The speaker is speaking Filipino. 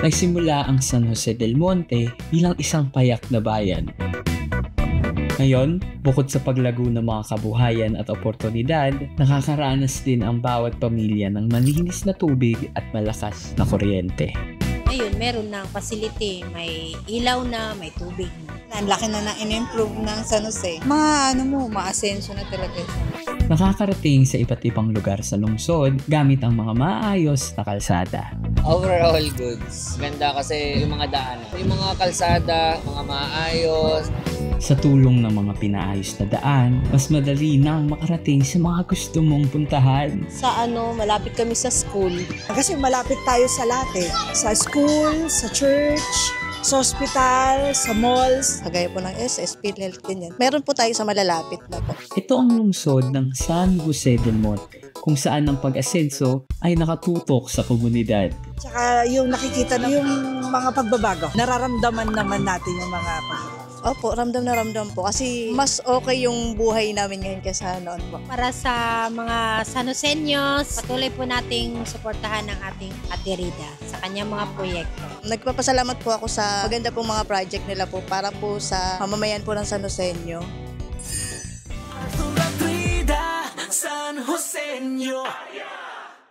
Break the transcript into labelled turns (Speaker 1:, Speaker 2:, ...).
Speaker 1: Nagsimula ang San Jose del Monte bilang isang payak na bayan. Ngayon, bukod sa paglago ng mga kabuhayan at oportunidad, nakakaranas din ang bawat pamilya ng malinis na tubig at malakas na kuryente.
Speaker 2: Ngayon, meron ng facility, may ilaw na, may tubig na.
Speaker 3: Ang laki na in-improve ng San Jose. Ma-asenso na talaga.
Speaker 1: Nakakarating sa iba't ibang lugar sa lungsod gamit ang mga maayos na kalsada.
Speaker 4: Overall goods. Ganda kasi yung mga daan. Yung mga kalsada, mga maayos.
Speaker 1: Sa tulong ng mga pinaayos na daan, mas madali nang makarating sa mga gusto mong puntahan.
Speaker 2: Malapit kami sa school.
Speaker 3: Kasi malapit tayo sa lahat eh. Sa school, sa church, sa hospital, sa malls. Kagaya po ng SS, PhilHealth, ganyan. Meron po tayo sa malalapit na po.
Speaker 1: Ito ang lungsod ng San Jose del Monte, kung saan ang pag-asenso ay nakatutok sa komunidad.
Speaker 3: Tsaka yung nakikita na yung mga pagbabago. Nararamdaman naman natin yung mga pagbabago. Opo, ramdam na ramdam po. Kasi mas okay yung buhay namin ngayon kaysa noon po.
Speaker 2: Para sa mga San Joseños, patuloy po nating suportahan ng ating Ate Rida sa kanyang mga proyekto.
Speaker 3: Nagpapasalamat po ako sa maganda pong mga project nila po para po sa mamamayan po ng San Joseño.
Speaker 5: San Joseño.